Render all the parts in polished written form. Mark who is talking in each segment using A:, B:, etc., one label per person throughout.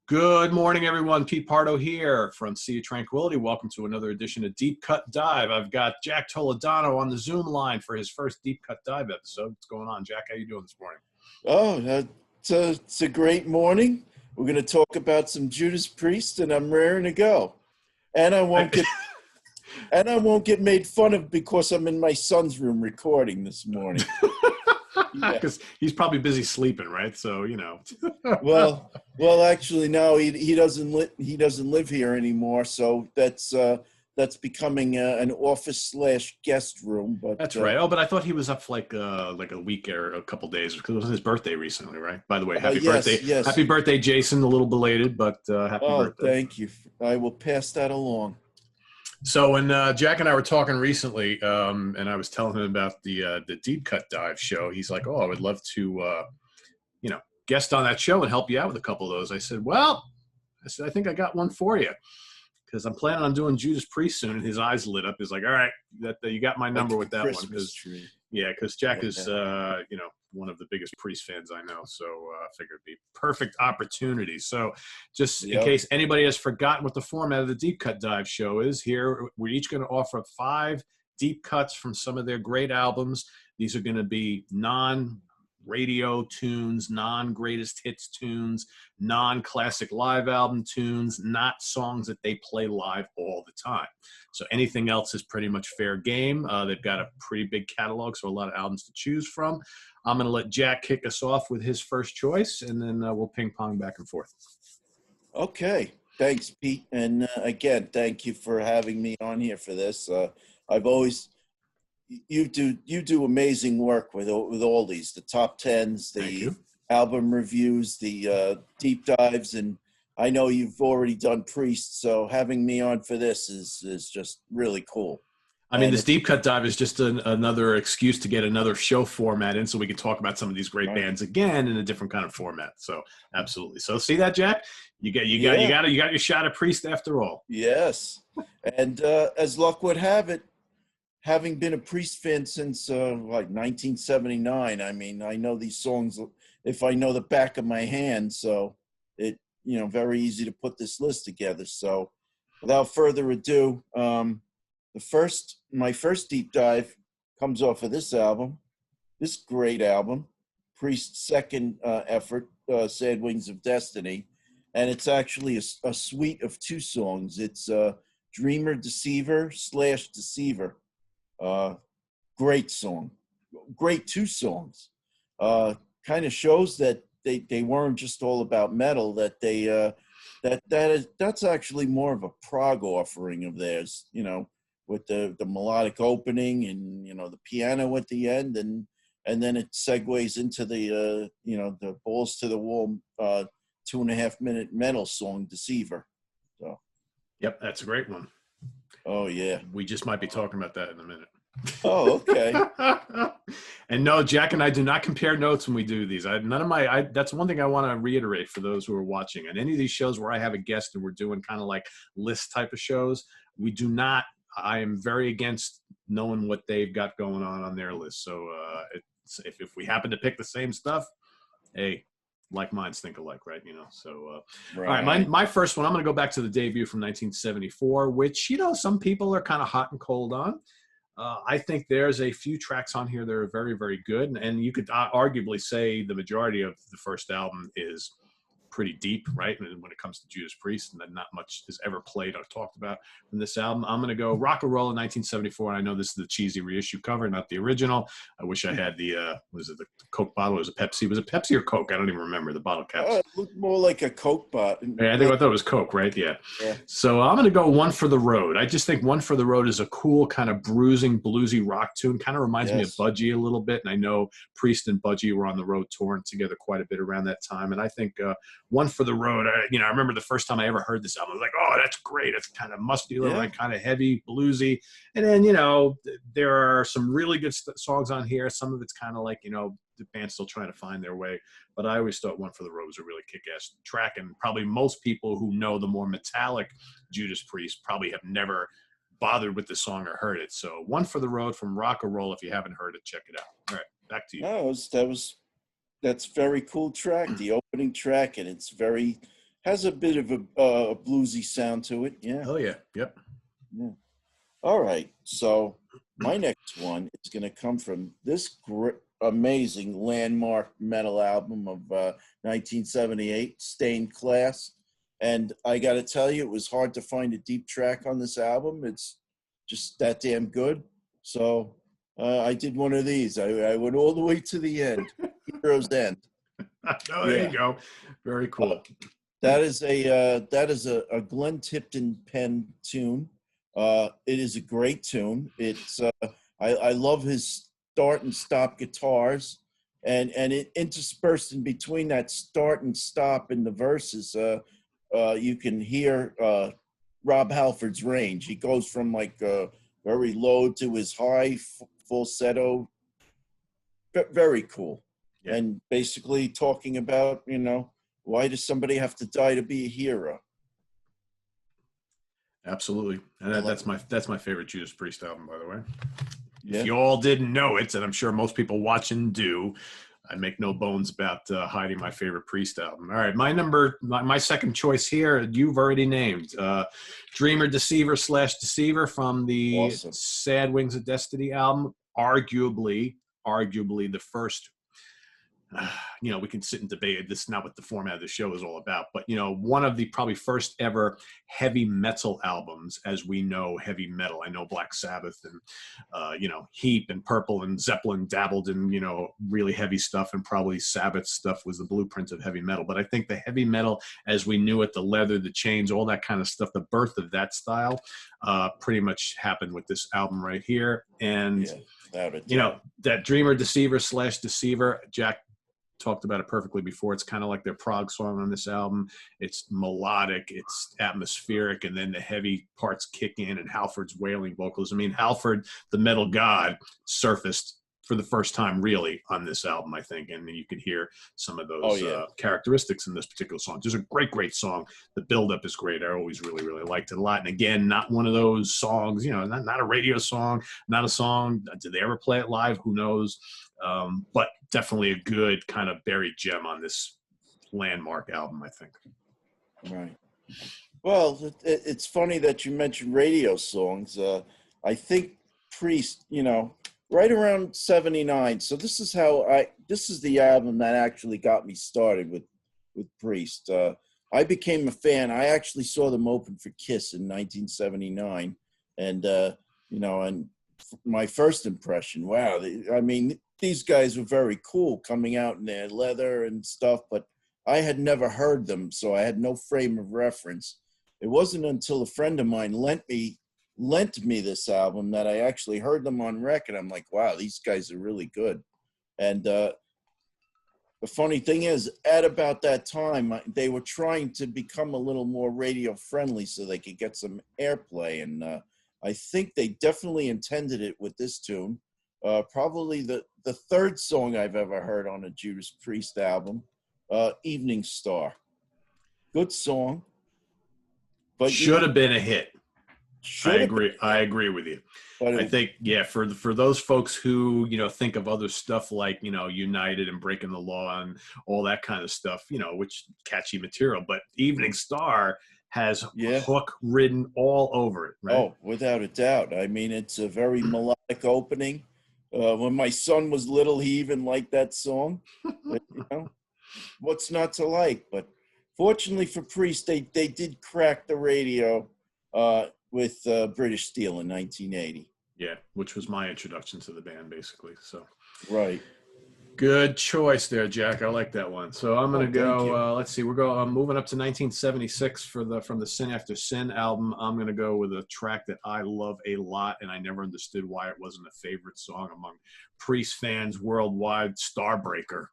A: Good morning, everyone. Pete Pardo here from Sea of Tranquility. Welcome to another edition of Deep Cut Dive. I've got Jack Toledano on the Zoom line for his first Deep Cut Dive episode. What's going on, Jack? How you doing this morning?
B: Oh, it's a great morning. We're going to talk about some Judas Priest, and I'm raring to go. And I won't get made fun of because I'm in my son's room recording this morning.
A: Because he's probably busy sleeping, right? So
B: well, actually, no, he doesn't live here anymore. So that's becoming an office/guest room. But
A: that's right. Oh, but I thought he was up for like a week or a couple days because it was his birthday recently, right? By the way, happy birthday!
B: Yes.
A: Happy birthday, Jason. A little belated, but happy birthday.
B: Thank you. I will pass that along.
A: So when Jack and I were talking recently, and I was telling him about the Deep Cut Dive show, he's like, "Oh, I would love to, guest on that show and help you out with a couple of those." I said, I think I got one for you because I'm planning on doing Judas Priest soon." And his eyes lit up. He's like, "All right, you got my number with that one." Because Jack is one of the biggest Priest fans I know, so I figured it'd be perfect opportunity. So just in case anybody has forgotten what the format of the Deep Cut Dive show is, here we're each going to offer up 5 deep cuts from some of their great albums. These are going to be non-radio tunes, non-greatest hits tunes, non-classic live album tunes, not songs that they play live all the time. So anything else is pretty much fair game. They've got a pretty big catalog, so a lot of albums to choose from. I'm going to let Jack kick us off with his first choice, and then we'll ping pong back and forth.
B: Okay. Thanks, Pete. And again, thank you for having me on here for this. You do amazing work with all these, the top 10s, the album reviews, the deep dives, and I know you've already done Priest, so having me on for this is just really cool.
A: I mean, this Deep Cut Dive is just another excuse to get another show format in so we can talk about some of these great bands again in a different kind of format. So absolutely. So see that, Jack? You got your shot at Priest after all.
B: Yes. And as luck would have it, having been a Priest fan since 1979, I mean, I know these songs if I know the back of my hand, so it very easy to put this list together. So without further ado, my first deep dive comes off of this album, this great album, Priest's second effort, Sad Wings of Destiny, and it's actually a suite of 2 songs. It's Dreamer Deceiver / Deceiver. Great song, great 2 songs. Kind of shows that they weren't just all about metal. That that's actually more of a prog offering of theirs. With the melodic opening and the piano at the end, and then it segues into the the balls to the wall 2.5 minute metal song Deceiver. So
A: yep, that's a great one.
B: Oh yeah,
A: we just might be talking about that in a minute.
B: Oh, okay.
A: And no, Jack and I do not compare notes when we do these. That's one thing I want to reiterate for those who are watching. On any of these shows where I have a guest and we're doing kind of like list type of shows, we do not. I am very against knowing what they've got going on their list. So if we happen to pick the same stuff, hey, like minds think alike, right? So right. All right, my first one, I'm going to go back to the debut from 1974, which some people are kind of hot and cold on. I think there's a few tracks on here that are very, very good, and you could arguably say the majority of the first album is pretty deep, right? And when it comes to Judas Priest, and then not much is ever played or talked about from this album. I'm going to go Rock and Roll in 1974. And I know this is the cheesy reissue cover, not the original. I wish I had the the Coke bottle? Was it Pepsi? Was it Pepsi or Coke? I don't even remember the bottle caps.
B: It looked more like a Coke bottle.
A: Yeah, I thought it was Coke, right? Yeah. So I'm going to go One for the Road. I just think One for the Road is a cool kind of bruising, bluesy rock tune. Kind of reminds me of Budgie a little bit. And I know Priest and Budgie were on the road touring together quite a bit around that time. And I think One for the Road, I remember the first time I ever heard this album, I was like, oh, that's great. It's kind of muscular, right? Kind of heavy, bluesy. And then, there are some really good songs on here. Some of it's kind of like, the band's still trying to find their way. But I always thought One for the Road was a really kick-ass track. And probably most people who know the more metallic Judas Priest probably have never bothered with the song or heard it. So One for the Road from Rock and Roll. If you haven't heard it, check it out. All right, back to you.
B: That's very cool track, the opening track, and it's very Has a bit of a bluesy sound to it. Yeah.
A: Oh yeah, yep.
B: Yeah. All right. So my next one is going to come from this amazing landmark metal album of 1978, Stained Class. And I got to tell you, it was hard to find a deep track on this album. It's just that damn good. So I did one of these. I went all the way to the end, Hero's End.
A: Oh, there you go. Very cool.
B: That is a Glenn Tipton pen tune. It is a great tune. It's I love his start and stop guitars, and it interspersed in between that start and stop in the verses. You can hear Rob Halford's range. He goes from like very low to his high falsetto. Very cool. Yeah. And basically talking about, why does somebody have to die to be a hero?
A: Absolutely. And that's my favorite Judas Priest album, by the way.
B: Yeah.
A: If you all didn't know it, and I'm sure most people watching do, I make no bones about hiding my favorite Priest album. All right, my second choice here, you've already named. Dreamer, Deceiver / Deceiver from the
B: Awesome.
A: Sad Wings of Destiny album. Arguably the first, we can sit and debate it. This is not what the format of the show is all about, but one of the probably first ever heavy metal albums as we know heavy metal. I know Black Sabbath and Heap and Purple and Zeppelin dabbled in really heavy stuff, and probably Sabbath stuff was the blueprint of heavy metal. But I think the heavy metal as we knew it, the leather, the chains, all that kind of stuff, the birth of that style pretty much happened with this album right here. And that Dreamer, Deceiver / Deceiver, Jack talked about it perfectly before. It's kind of like their Prog song on this album. It's melodic, it's atmospheric, and then the heavy parts kick in, and Halford's wailing vocals. I mean, Halford, the metal god, surfaced for the first time really on this album, I think, and you can hear some of those characteristics in this particular song. It's a great song. The build-up is great. I always really liked it a lot. And again, not one of those songs, not a radio song, not a song. Did they ever play it live? Who knows? But definitely a good kind of buried gem on this landmark album, I think.
B: Right. Well, it's funny that you mentioned radio songs. I think Priest, right around 79. So this is the album that actually got me started with Priest. I became a fan. I actually saw them open for Kiss in 1979. And, and my first impression, wow. These guys were very cool coming out in their leather and stuff, but I had never heard them, so I had no frame of reference. It wasn't until a friend of mine lent me this album that I actually heard them on record. I'm like, wow, these guys are really good. And the funny thing is, at about that time, they were trying to become a little more radio friendly so they could get some airplay. And I think they definitely intended it with this tune. Probably the third song I've ever heard on a Judas Priest album, Evening Star. Good song. But
A: should have been a hit. I agree with you. But I think, for those folks who, think of other stuff like, United and Breaking the Law and all that kind of stuff, which catchy material, but Evening Star has hook written all over it, right?
B: Oh, without a doubt. It's a very melodic opening. When my son was little, he even liked that song. But, what's not to like? But fortunately for Priest, they did crack the radio with British Steel in 1980.
A: Yeah, which was my introduction to the band, basically. So,
B: right.
A: Good choice there, Jack. I like that one. So I'm going to go, let's see, I'm moving up to 1976 from the Sin After Sin album. I'm going to go with a track that I love a lot, and I never understood why it wasn't a favorite song among Priest fans worldwide, Starbreaker.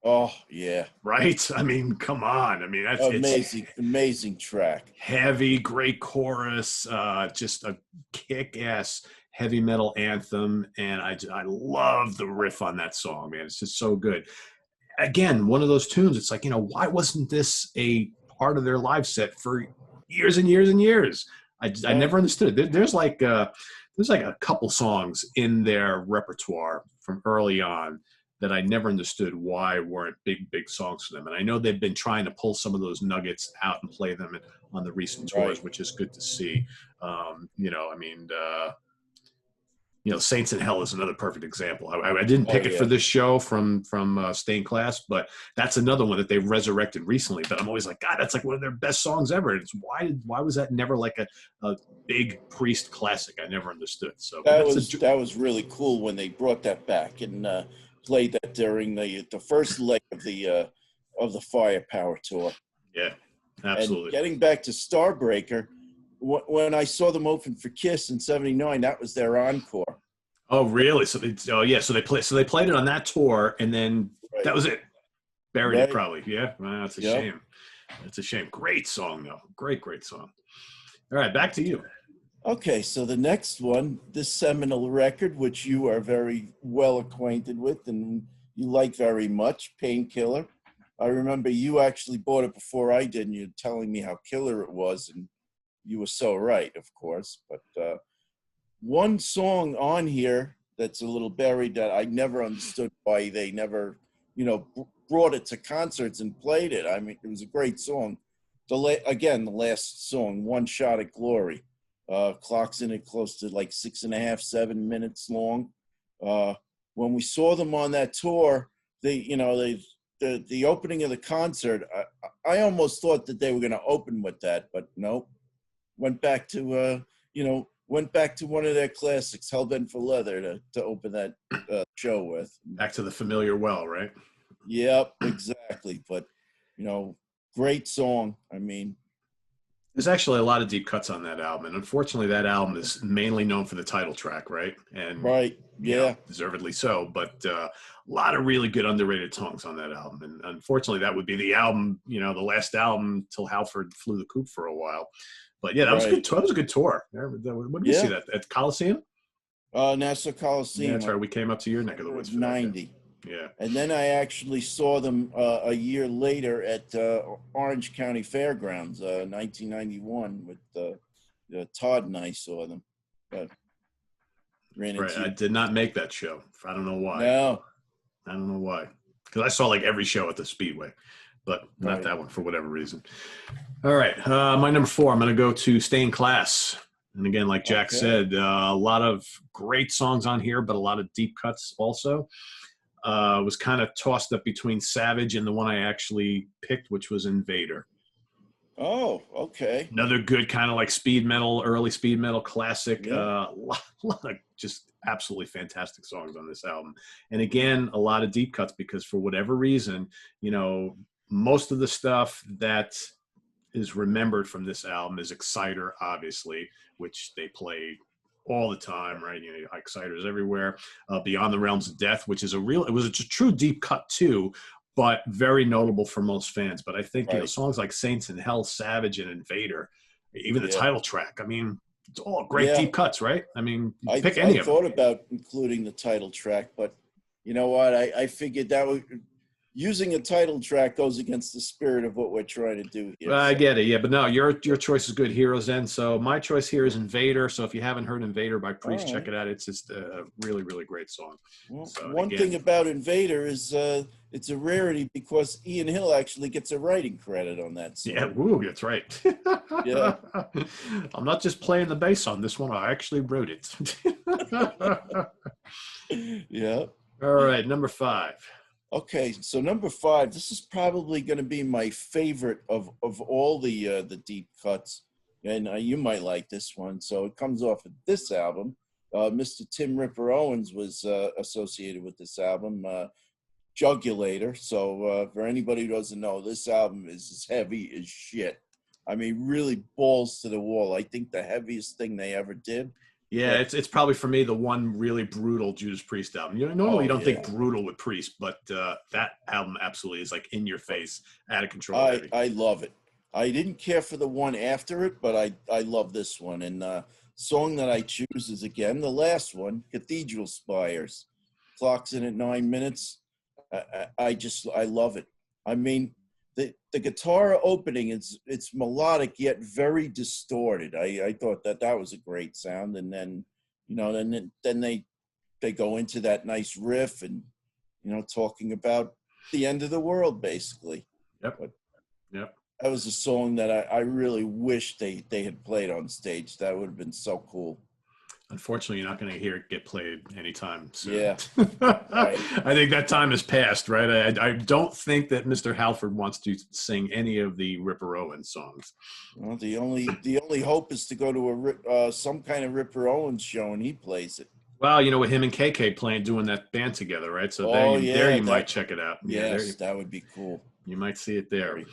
B: Oh, yeah.
A: Right? Come on. That's
B: amazing track.
A: Heavy, great chorus, just a kick-ass heavy metal anthem, and I love the riff on that song, man. It's just so good. Again, one of those tunes, it's like, why wasn't this a part of their live set for years and years and years? I never understood it. There's like a couple songs in their repertoire from early on that I never understood why weren't big songs for them. And I know they've been trying to pull some of those nuggets out and play them on the recent tours, which is good to see. Saints in Hell is another perfect example. I didn't pick it for this show from Stained Class, but that's another one that they've resurrected recently. But I'm always like, God, that's like one of their best songs ever. And it's why was that never like a big Priest classic? I never understood. So
B: that was really cool when they brought that back and played that during the first leg of the Firepower tour.
A: Yeah, absolutely.
B: And getting back to Starbreaker, when I saw them open for Kiss in '79, that was their encore.
A: Oh, really? So they played it on that tour, and then that was it. Buried it probably. Yeah, well, that's a shame. That's a shame. Great song though. Great song. All right, back to you.
B: Okay, so the next one, this seminal record, which you are very well acquainted with and you like very much, Painkiller. I remember you actually bought it before I did, and you're telling me how killer it was, and you were so right, of course. But one song on here that's a little buried that I never understood why they never, brought it to concerts and played it. I mean, it was a great song. The last song, One Shot at Glory, clocks in at close to like 6.5, 7 minutes long. When we saw them on that tour, the opening of the concert, I almost thought that they were going to open with that, but nope. Went back to one of their classics, Hellbent for Leather, to open that show with.
A: Back to the familiar well, right?
B: Yep, exactly. But great song. I mean,
A: there's actually a lot of deep cuts on that album, and unfortunately, that album is mainly known for the title track, right? And deservedly so. But a lot of really good underrated songs on that album, and unfortunately, that would be the album, the last album till Halford flew the coop for a while. But yeah, that was a good. That was a good tour. When did you see that? At Coliseum?
B: Nassau Coliseum.
A: Yeah, that's right. We came up to your neck of the woods.
B: 90.
A: Yeah.
B: And then I actually saw them a year later at Orange County Fairgrounds, 1991, with Todd and I saw them.
A: I did not make that show. I don't know why.
B: No.
A: I don't know why. Because I saw like every show at the Speedway, but not that one for whatever reason. All right. My number 4, I'm going to go to Stained Class. And again, like Jack said, a lot of great songs on here, but a lot of deep cuts also. Was kind of tossed up between Savage and the one I actually picked, which was Invader.
B: Oh, okay.
A: Another good kind of like early speed metal classic.
B: Yeah.
A: A lot of just absolutely fantastic songs on this album. And again, a lot of deep cuts because for whatever reason, most of the stuff that is remembered from this album is Exciter, obviously, which they play all the time, right? Exciters everywhere. Beyond the Realms of Death, which is it was a true deep cut too, but very notable for most fans. But I think songs like Saints in Hell, Savage, and Invader, even the title track. I mean, it's all great deep cuts, right? I mean, pick any of them.
B: I thought about including the title track, but you know what? I figured that would. Using a title track goes against the spirit of what we're trying to do here.
A: I get it, yeah, but no, your choice is good, Heroes End. So my choice here is Invader. So if you haven't heard Invader by Priest, check it out. It's just a really, really great song.
B: Well, one thing about Invader is it's a rarity because Ian Hill actually gets a writing credit on that song.
A: Yeah, woo, that's right.
B: Yeah,
A: I'm not just playing the bass on this one. I actually wrote it.
B: Yeah.
A: All right, number 5.
B: Okay, so number 5, this is probably going to be my favorite of all the deep cuts, and you might like this one. So it comes off of this album. Mr. Tim Ripper Owens was associated with this album, Jugulator. So for anybody who doesn't know, this album is as heavy as shit. I mean, really balls to the wall. I think the heaviest thing they ever did.
A: Yeah, it's probably for me the one really brutal Judas Priest album. Normally you don't think brutal with Priest, but that album absolutely is like in your face, out of control.
B: I love it. I didn't care for the one after it, but I love this one. And the song that I choose is again the last one, Cathedral Spires. Clocks in at 9 minutes. I love it. I mean, the guitar opening it's melodic yet very distorted. I thought that was a great sound, and then then they go into that nice riff, and talking about the end of the world, basically.
A: Yep.
B: But
A: Yep.
B: that was a song that I really wish they had played on stage. That would have been so cool.
A: Unfortunately, you're not going to hear it get played anytime soon.
B: Yeah. Right.
A: I think that time has passed, right? I don't think that Mr. Halford wants to sing any of the Ripper Owens songs.
B: Well, the only hope is to go to some kind of Ripper Owens show, and he plays it.
A: Well, with him and KK doing that band together, right? So there you might check it out.
B: Yes, that would be cool.
A: You might see it there.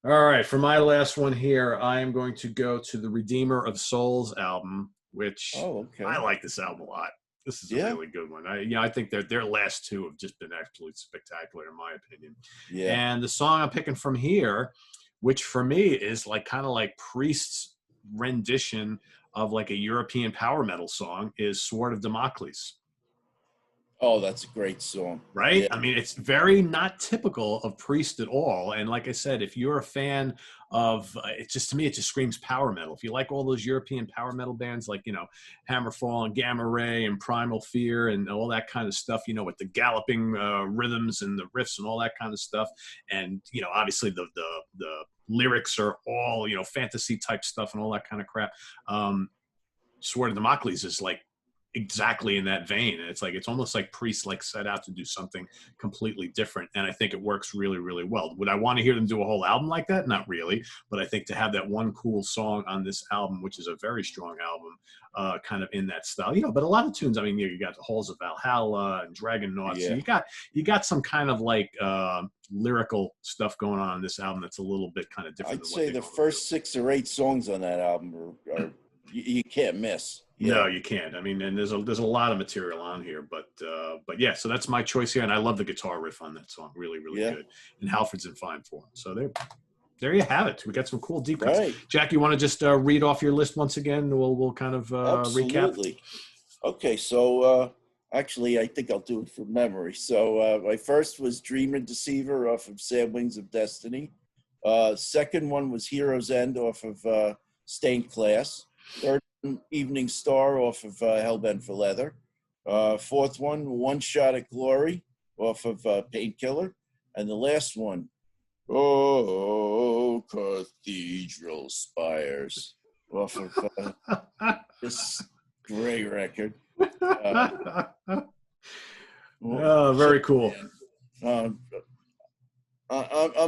A: All right, for my last one here, I am going to go to the Redeemer of Souls album, which I like this album a lot. This is a really good one. I think their last two have just been absolutely spectacular in my opinion. Yeah. And the song I'm picking from here, which for me is kind of like Priest's rendition of like a European power metal song, is Sword of Damocles.
B: Oh, that's a great song.
A: Right? Yeah. I mean, it's very not typical of Priest at all. And like I said, if you're a fan of, to me, it just screams power metal. If you like all those European power metal bands like, Hammerfall and Gamma Ray and Primal Fear and all that kind of stuff, with the galloping rhythms and the riffs and all that kind of stuff. And, obviously the lyrics are all, fantasy type stuff and all that kind of crap. Sword of Damocles is like exactly in that vein. And it's almost like Priest set out to do something completely different. And I think it works really, really well. Would I want to hear them do a whole album like that? Not really. But I think to have that one cool song on this album, which is a very strong album, kind of in that style, but a lot of tunes, I mean, you got the Halls of Valhalla and Dragonauts. Yeah. So you got some kind of lyrical stuff going on this album that's a little bit kind of different.
B: I'd say the first 6 or 8 songs on that album are you can't miss. Yeah.
A: No, you can't. I mean, and there's a lot of material on here, but yeah. So that's my choice here, and I love the guitar riff on that song. Really, really good. And Halford's in fine form. So there you have it. We got some cool deep cuts. Right. Jack, you want to just read off your list once again? We'll kind of recap.
B: Okay, so actually, I think I'll do it from memory. So my first was Dreamer Deceiver off of Sad Wings of Destiny. Second one was Hero's End off of Stained Class. Third, Evening Star off of Hellbent for Leather. Fourth one Shot at Glory off of Painkiller. And the last one, Oh, Cathedral Spires off of this great record.
A: Very cool.
B: I'm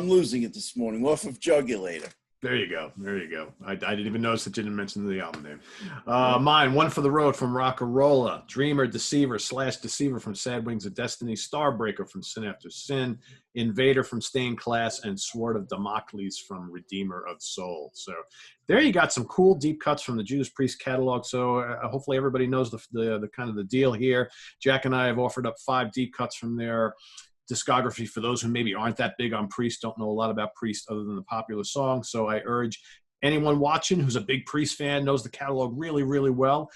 B: losing it this morning off of Jugulator.
A: There you go. I didn't even notice that you didn't mention the album name. Mine, One for the Road from Rockarola, Dreamer, Deceiver / Deceiver from Sad Wings of Destiny, Starbreaker from Sin After Sin, Invader from Stained Class, and Sword of Damocles from Redeemer of Soul. So there you got some cool deep cuts from the Judas Priest catalog. So hopefully everybody knows the kind of the deal here. Jack and I have offered up 5 deep cuts from their discography for those who maybe aren't that big on Priest, don't know a lot about Priest other than the popular songs. So I urge anyone watching who's a big Priest fan, knows the catalog really, really well,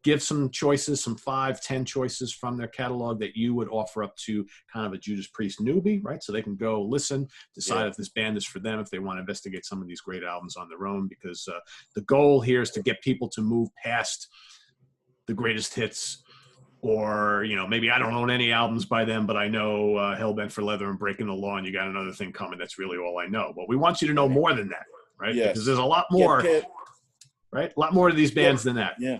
A: give some choices, some 5, 10 choices from their catalog that you would offer up to kind of a Judas Priest newbie, right? So they can go listen, decide if this band is for them, if they want to investigate some of these great albums on their own, because the goal here is to get people to move past the greatest hits. Or, maybe I don't own any albums by them, but I know Hellbent for Leather and Breaking the Law, and you got another thing coming. That's really all I know. But we want you to know more than that, right? Yes. Because there's a lot more, right? A lot more to these bands than that.
B: Yeah.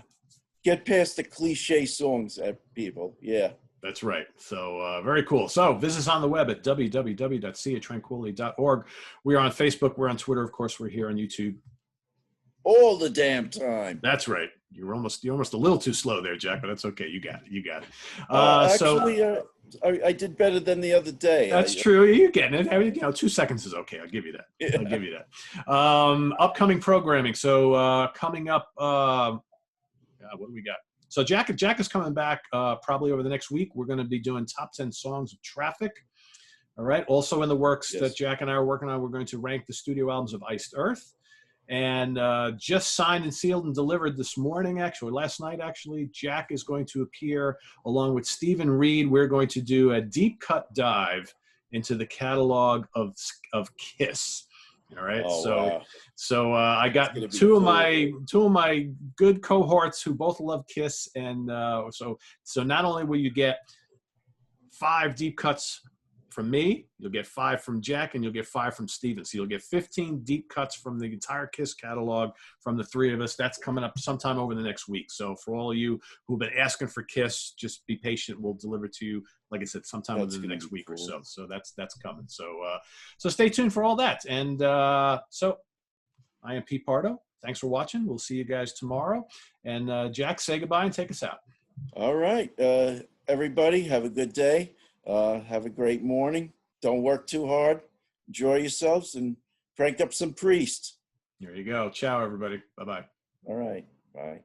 B: Get past the cliche songs, people. Yeah.
A: That's right. So very cool. So visit us on the web at www.seatranquility.org. We are on Facebook. We're on Twitter. Of course, we're here on YouTube.
B: All the damn time.
A: That's right. You're almost a little too slow there, Jack, but that's okay. You got it.
B: Actually, I did better than the other day.
A: That's true. You're getting it. 2 seconds is okay. I'll give you that. Yeah. I'll give you that. Upcoming programming. So coming up, what do we got? So Jack is coming back probably over the next week. We're going to be doing top 10 songs of Traffic. All right. Also in the works that Jack and I are working on, we're going to rank the studio albums of Iced Earth. And just signed and sealed and delivered this morning, last night, Jack is going to appear along with Stephen Reed. We're going to do a deep cut dive into the catalog of Kiss. All right. So I got two of my good cohorts who both love Kiss. And so not only will you get 5 deep cuts from me, you'll get 5 from Jack, and you'll get 5 from Steven. So you'll get 15 deep cuts from the entire KISS catalog from the 3 of us. That's coming up sometime over the next week. So for all of you who've been asking for KISS, just be patient. We'll deliver to you, like I said, sometime within the next week or so. So that's coming. So stay tuned for all that. And so I am Pete Pardo. Thanks for watching. We'll see you guys tomorrow. And Jack, say goodbye and take us out.
B: All right. Everybody, have a good day. Have a great morning. Don't work too hard. Enjoy yourselves and crank up some Priest.
A: There you go. Ciao, everybody. Bye-bye.
B: All right. Bye.